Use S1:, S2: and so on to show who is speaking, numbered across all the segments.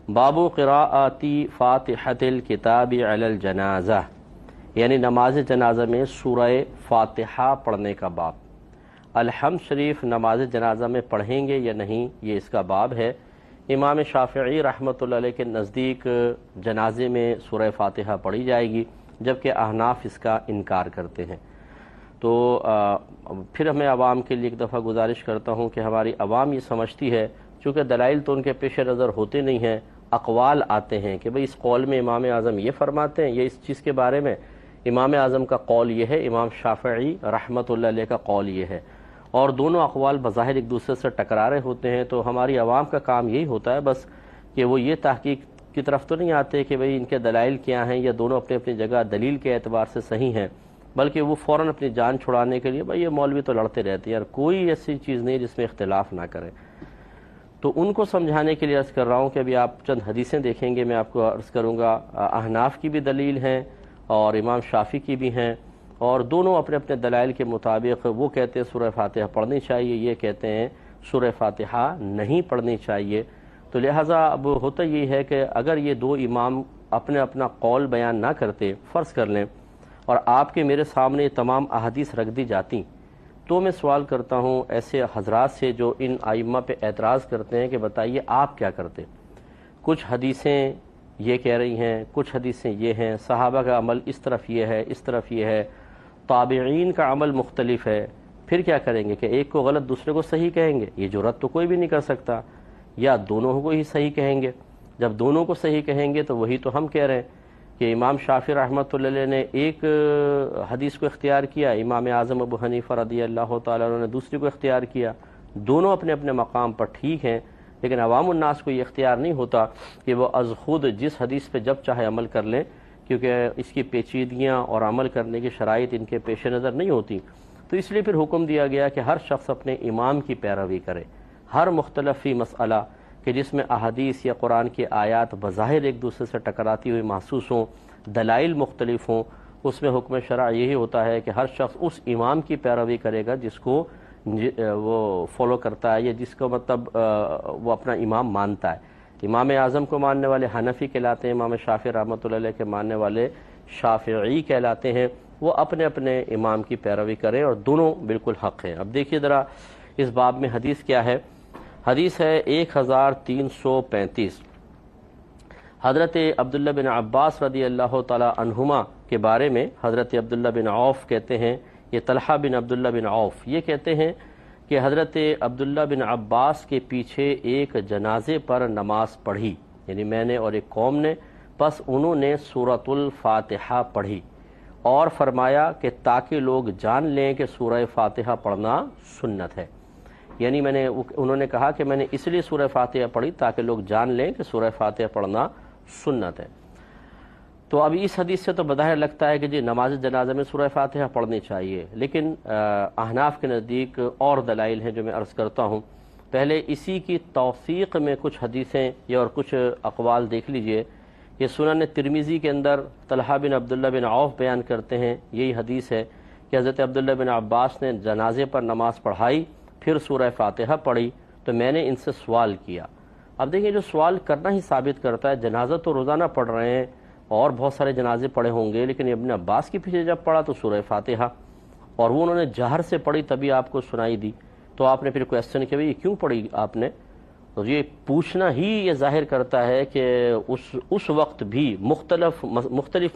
S1: بابو قراءتی فاتحۃ الکتاب علی الجنازہ، یعنی نماز جنازہ میں سورہ فاتحہ پڑھنے کا باب۔ الحمد شریف نماز جنازہ میں پڑھیں گے یا نہیں، یہ اس کا باب ہے۔ امام شافعی رحمۃ اللہ علیہ کے نزدیک جنازے میں سورہ فاتحہ پڑھی جائے گی، جبکہ احناف اس کا انکار کرتے ہیں۔ تو پھر میں عوام کے لیے ایک دفعہ گزارش کرتا ہوں کہ ہماری عوام یہ سمجھتی ہے، چونکہ دلائل تو ان کے پیش نظر ہوتے نہیں ہیں، اقوال آتے ہیں کہ بھئی اس قول میں امام اعظم یہ فرماتے ہیں، یہ اس چیز کے بارے میں امام اعظم کا قول یہ ہے، امام شافعی رحمۃ اللہ علیہ کا قول یہ ہے، اور دونوں اقوال بظاہر ایک دوسرے سے ٹکرا رہے ہوتے ہیں۔ تو ہماری عوام کا کام یہی ہوتا ہے بس کہ وہ یہ تحقیق کی طرف تو نہیں آتے کہ بھئی ان کے دلائل کیا ہیں، یا دونوں اپنی اپنی جگہ دلیل کے اعتبار سے صحیح ہیں، بلکہ وہ فوراً اپنی جان چھڑانے کے لیے بھئی یہ مولوی تو لڑتے رہتے ہیں، یار کوئی ایسی چیز نہیں جس میں اختلاف نہ کریں۔ تو ان کو سمجھانے کے لیے عرض کر رہا ہوں کہ ابھی آپ چند حدیثیں دیکھیں گے، میں آپ کو عرض کروں گا احناف کی بھی دلیل ہیں اور امام شافعی کی بھی ہیں، اور دونوں اپنے اپنے دلائل کے مطابق وہ کہتے ہیں سورہ فاتحہ پڑھنی چاہیے، یہ کہتے ہیں سورہ فاتحہ نہیں پڑھنی چاہیے۔ تو لہٰذا اب ہوتا یہ ہے کہ اگر یہ دو امام اپنا قول بیان نہ کرتے، فرض کر لیں، اور آپ کے میرے سامنے تمام احادیث رکھ دی جاتی، تو میں سوال کرتا ہوں ایسے حضرات سے جو ان ائمہ پہ اعتراض کرتے ہیں کہ بتائیے آپ کیا کرتے؟ کچھ حدیثیں یہ کہہ رہی ہیں، کچھ حدیثیں یہ ہیں، صحابہ کا عمل اس طرف یہ ہے، اس طرف یہ ہے، تابعین کا عمل مختلف ہے، پھر کیا کریں گے کہ ایک کو غلط دوسرے کو صحیح کہیں گے؟ یہ جرات تو کوئی بھی نہیں کر سکتا، یا دونوں کو ہی صحیح کہیں گے؟ جب دونوں کو صحیح کہیں گے تو وہی تو ہم کہہ رہے ہیں کہ امام شافعی رحمۃ اللہ علیہ نے ایک حدیث کو اختیار کیا، امام اعظم ابو حنیفہ رضی اللہ تعالیٰ عنہ نے دوسری کو اختیار کیا، دونوں اپنے اپنے مقام پر ٹھیک ہیں، لیکن عوام الناس کو یہ اختیار نہیں ہوتا کہ وہ از خود جس حدیث پہ جب چاہے عمل کر لیں، کیونکہ اس کی پیچیدگیاں اور عمل کرنے کی شرائط ان کے پیش نظر نہیں ہوتی۔ تو اس لیے پھر حکم دیا گیا کہ ہر شخص اپنے امام کی پیروی کرے، ہر مختلف فی مسئلہ کہ جس میں احادیث یا قرآن کی آیات بظاہر ایک دوسرے سے ٹکراتی ہوئی محسوس ہوں، دلائل مختلف ہوں، اس میں حکم شرع یہی ہوتا ہے کہ ہر شخص اس امام کی پیروی کرے گا جس کو وہ فالو کرتا ہے، یا جس کو مطلب وہ اپنا امام مانتا ہے۔ امام اعظم کو ماننے والے حنفی کہلاتے ہیں، امام شافعی رحمۃ اللہ علیہ کے ماننے والے شافعی کہلاتے ہیں۔ وہ اپنے اپنے امام کی پیروی کریں اور دونوں بالکل حق ہیں۔ اب دیکھیے ذرا اس باب میں حدیث کیا ہے۔ حدیث ہے 1335، حضرت عبداللہ بن عباس رضی اللہ تعالی عنہما کے بارے میں۔ حضرت عبداللہ بن عوف کہتے ہیں، یہ طلحہ بن عبداللہ بن عوف یہ کہتے ہیں کہ حضرت عبداللہ بن عباس کے پیچھے ایک جنازے پر نماز پڑھی، یعنی میں نے اور ایک قوم نے، پس انہوں نے سورۃ الفاتحہ پڑھی اور فرمایا کہ تاکہ لوگ جان لیں کہ سورہ فاتحہ پڑھنا سنت ہے، یعنی انہوں نے کہا کہ میں نے اس لیے سورہ فاتحہ پڑھی تاکہ لوگ جان لیں کہ سورہ فاتحہ پڑھنا سنت ہے۔ تو اب اس حدیث سے تو بظاہر لگتا ہے کہ جی نماز جنازہ میں سورہ فاتحہ پڑھنی چاہیے، لیکن احناف کے نزدیک اور دلائل ہیں جو میں عرض کرتا ہوں۔ پہلے اسی کی توثیق میں کچھ حدیثیں یا اور کچھ اقوال دیکھ لیجئے۔ یہ سنن ترمذی کے اندر طلحہ بن عبداللہ بن عوف بیان کرتے ہیں، یہی حدیث ہے کہ حضرت عبداللہ بن عباس نے جنازے پر نماز پڑھائی، پھر سورہ فاتحہ پڑھی، تو میں نے ان سے سوال کیا۔ اب دیکھیں جو سوال کرنا ہی ثابت کرتا ہے، جنازہ تو روزانہ پڑھ رہے ہیں اور بہت سارے جنازے پڑھے ہوں گے، لیکن ابن عباس کے پیچھے جب پڑھا تو سورہ فاتحہ، اور وہ انہوں نے جہر سے پڑھی تبھی آپ کو سنائی دی، تو آپ نے پھر کویسچن کیا یہ کیوں پڑھی آپ نے؟ تو یہ پوچھنا ہی یہ ظاہر کرتا ہے کہ اس وقت بھی مختلف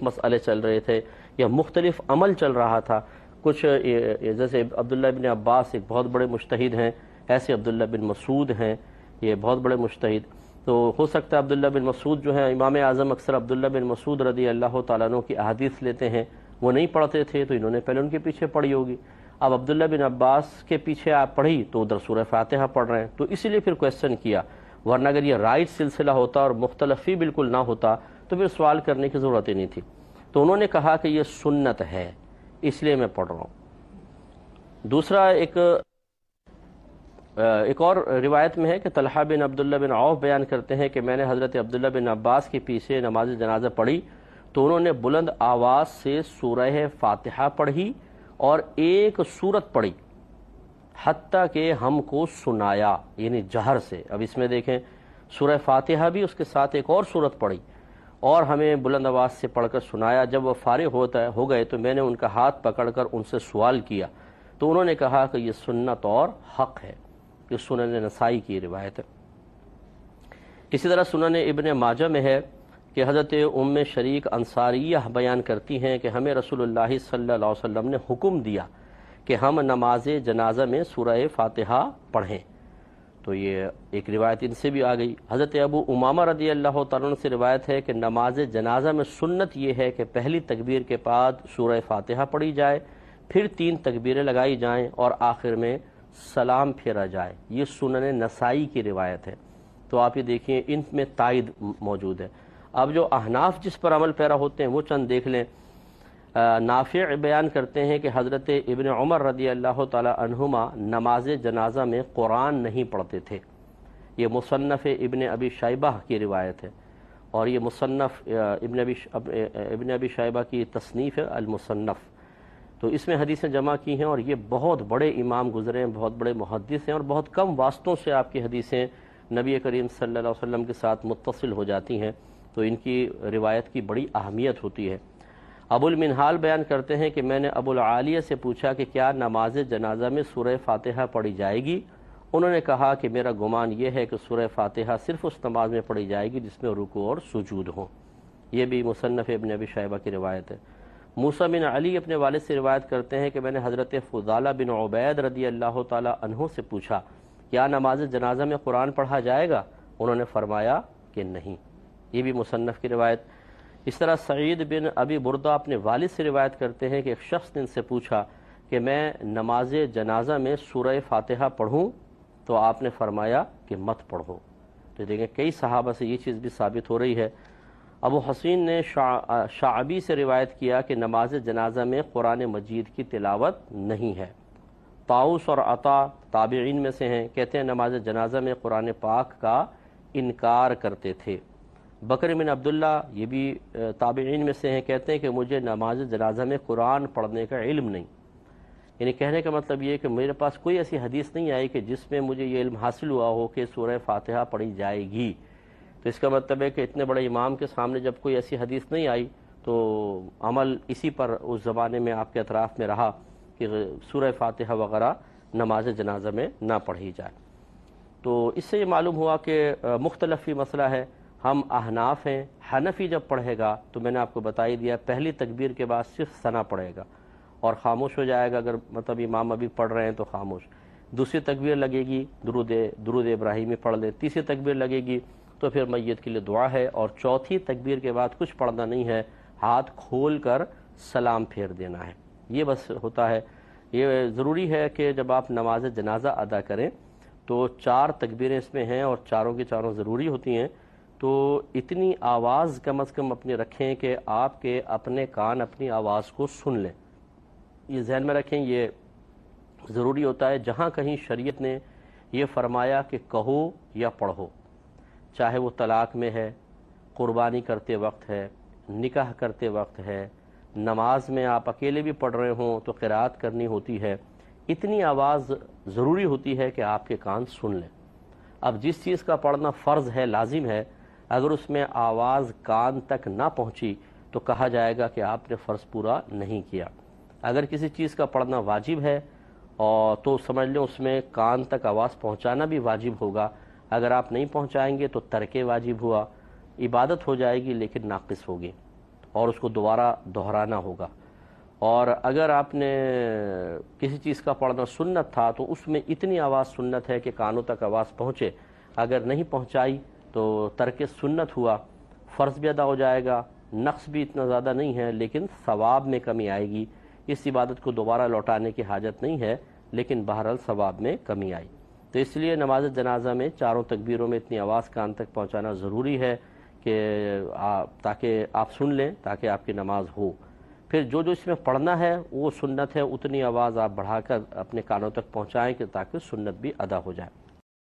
S1: مسئلے چل رہے تھے یا مختلف عمل چل رہا تھا۔ کچھ جیسے عبداللہ بن عباس ایک بہت بڑے مجتہد ہیں، ایسے عبداللہ بن مسعود ہیں، یہ بہت بڑے مجتہد، تو ہو سکتا ہے عبداللہ بن مسعود جو ہیں، امام اعظم اکثر عبداللہ بن مسعود رضی اللہ تعالیٰ عنہ کی احادیث لیتے ہیں، وہ نہیں پڑھتے تھے تو انہوں نے پہلے ان کے پیچھے پڑھی ہوگی۔ اب عبداللہ بن عباس کے پیچھے آپ پڑھی تو ادھر سورہ فاتحہ پڑھ رہے ہیں، تو اسی لیے پھر کویسچن کیا، ورنہ اگر یہ رائٹ سلسلہ ہوتا اور مختلف ہی بالکل نہ ہوتا تو پھر سوال کرنے کی ضرورت ہی نہیں تھی۔ تو انہوں نے کہا کہ یہ سنت ہے، اس لیے میں پڑھ رہا ہوں۔ دوسرا ایک اور روایت میں ہے کہ طلحہ بن عبداللہ بن عوف بیان کرتے ہیں کہ میں نے حضرت عبداللہ بن عباس کے پیچھے نماز جنازہ پڑھی تو انہوں نے بلند آواز سے سورہ فاتحہ پڑھی اور ایک سورت پڑھی حتیٰ کہ ہم کو سنایا، یعنی جہر سے۔ اب اس میں دیکھیں سورہ فاتحہ بھی، اس کے ساتھ ایک اور سورت پڑھی اور ہمیں بلند آواز سے پڑھ کر سنایا۔ جب وہ فارغ ہو گئے تو میں نے ان کا ہاتھ پکڑ کر ان سے سوال کیا تو انہوں نے کہا کہ یہ سنت اور حق ہے۔ یہ سنن نسائی کی روایت ہے۔ اسی طرح سنن ابن ماجہ میں ہے کہ حضرت ام شریک انصاریہ بیان کرتی ہیں کہ ہمیں رسول اللہ صلی اللہ علیہ وسلم نے حکم دیا کہ ہم نماز جنازہ میں سورہ فاتحہ پڑھیں۔ تو یہ ایک روایت ان سے بھی آ گئی۔ حضرت ابو امامہ رضی اللہ تعالیٰ عنہ سے روایت ہے کہ نماز جنازہ میں سنت یہ ہے کہ پہلی تکبیر کے بعد سورہ فاتحہ پڑھی جائے، پھر 3 تکبیریں لگائی جائیں اور آخر میں سلام پھیرا جائے۔ یہ سنن نسائی کی روایت ہے۔ تو آپ یہ دیکھیں ان میں تائید موجود ہے۔ اب جو احناف جس پر عمل پیرا ہوتے ہیں وہ چند دیکھ لیں۔ نافع بیان کرتے ہیں کہ حضرت ابن عمر رضی اللہ تعالی عنہما نماز جنازہ میں قرآن نہیں پڑھتے تھے۔ یہ مصنف ابن ابی شیبہ کی روایت ہے، اور یہ مصنف ابن ابی شیبہ کی تصنیف ہے المصنف۔ تو اس میں حدیثیں جمع کی ہیں، اور یہ بہت بڑے امام گزرے ہیں، بہت بڑے محدث ہیں، اور بہت کم واسطوں سے آپ کی حدیثیں نبی کریم صلی اللہ علیہ وسلم کے ساتھ متصل ہو جاتی ہیں، تو ان کی روایت کی بڑی اہمیت ہوتی ہے۔ ابو المنہال بیان کرتے ہیں کہ میں نے ابو العالیہ سے پوچھا کہ کیا نماز جنازہ میں سورہ فاتحہ پڑھی جائے گی؟ انہوں نے کہا کہ میرا گمان یہ ہے کہ سورہ فاتحہ صرف اس نماز میں پڑھی جائے گی جس میں رکوع اور سجود ہوں۔ یہ بھی مصنف ابن ابی شیبہ کی روایت ہے۔ موسیٰ بن علی اپنے والد سے روایت کرتے ہیں کہ میں نے حضرت فضالہ بن عبید رضی اللہ تعالی عنہ سے پوچھا کیا نماز جنازہ میں قرآن پڑھا جائے گا؟ انہوں نے فرمایا کہ نہیں۔ یہ بھی مصنف کی روایت۔ اس طرح سعید بن ابی بردہ اپنے والد سے روایت کرتے ہیں کہ ایک شخص نے ان سے پوچھا کہ میں نماز جنازہ میں سورہ فاتحہ پڑھوں؟ تو آپ نے فرمایا کہ مت پڑھو۔ تو دیکھیں کئی صحابہ سے یہ چیز بھی ثابت ہو رہی ہے۔ ابو حسین نے شعبی سے روایت کیا کہ نماز جنازہ میں قرآن مجید کی تلاوت نہیں ہے۔ طاؤس اور عطا تابعین میں سے ہیں، کہتے ہیں نماز جنازہ میں قرآن پاک کا انکار کرتے تھے۔ بکر بن عبداللہ یہ بھی تابعین میں سے ہیں، کہتے ہیں کہ مجھے نماز جنازہ میں قرآن پڑھنے کا علم نہیں۔ یعنی کہنے کا مطلب یہ ہے کہ میرے پاس کوئی ایسی حدیث نہیں آئی کہ جس میں مجھے یہ علم حاصل ہوا ہو کہ سورہ فاتحہ پڑھی جائے گی۔ تو اس کا مطلب ہے کہ اتنے بڑے امام کے سامنے جب کوئی ایسی حدیث نہیں آئی تو عمل اسی پر اس زمانے میں آپ کے اطراف میں رہا کہ سورہ فاتحہ وغیرہ نماز جنازہ میں نہ پڑھی جائے۔ تو اس سے یہ معلوم ہوا کہ مختلف ہی مسئلہ ہے۔ ہم احناف ہیں، حنفی جب پڑھے گا تو میں نے آپ کو بتا ہی دیا پہلی تکبیر کے بعد صرف ثنا پڑھے گا اور خاموش ہو جائے گا، اگر مطلب امام ابھی پڑھ رہے ہیں تو خاموش۔ دوسری تکبیر لگے گی درود ابراہیمی پڑھ لے، تیسری تکبیر لگے گی تو پھر میت کے لیے دعا ہے، اور چوتھی تکبیر کے بعد کچھ پڑھنا نہیں ہے، ہاتھ کھول کر سلام پھیر دینا ہے۔ یہ بس ہوتا ہے۔ یہ ضروری ہے کہ جب آپ نماز جنازہ ادا کریں تو 4 تکبیریں اس میں ہیں اور چاروں کی چاروں ضروری ہوتی ہیں، تو اتنی آواز کم از کم اپنی رکھیں کہ آپ کے اپنے کان اپنی آواز کو سن لیں۔ یہ ذہن میں رکھیں، یہ ضروری ہوتا ہے۔ جہاں کہیں شریعت نے یہ فرمایا کہ کہو یا پڑھو، چاہے وہ طلاق میں ہے، قربانی کرتے وقت ہے، نکاح کرتے وقت ہے، نماز میں آپ اکیلے بھی پڑھ رہے ہوں تو قرات کرنی ہوتی ہے، اتنی آواز ضروری ہوتی ہے کہ آپ کے کان سن لیں۔ اب جس چیز کا پڑھنا فرض ہے، لازم ہے، اگر اس میں آواز کان تک نہ پہنچی تو کہا جائے گا کہ آپ نے فرض پورا نہیں کیا۔ اگر کسی چیز کا پڑھنا واجب ہے اور تو سمجھ لیں اس میں کان تک آواز پہنچانا بھی واجب ہوگا، اگر آپ نہیں پہنچائیں گے تو ترک واجب ہوا، عبادت ہو جائے گی لیکن ناقص ہوگی اور اس کو دوبارہ دہرانا ہوگا۔ اور اگر آپ نے کسی چیز کا پڑھنا سنت تھا تو اس میں اتنی آواز سنت ہے کہ کانوں تک آواز پہنچے، اگر نہیں پہنچائی تو ترک سنت ہوا، فرض بھی ادا ہو جائے گا، نقص بھی اتنا زیادہ نہیں ہے لیکن ثواب میں کمی آئے گی۔ اس عبادت کو دوبارہ لوٹانے کی حاجت نہیں ہے لیکن بہرحال ثواب میں کمی آئی۔ تو اس لیے نماز جنازہ میں چاروں تکبیروں میں اتنی آواز کان تک پہنچانا ضروری ہے کہ تاکہ آپ سن لیں، تاکہ آپ کی نماز ہو۔ پھر جو اس میں پڑھنا ہے وہ سنت ہے، اتنی آواز آپ بڑھا کر اپنے کانوں تک پہنچائیں کہ تاکہ سنت بھی ادا ہو جائے۔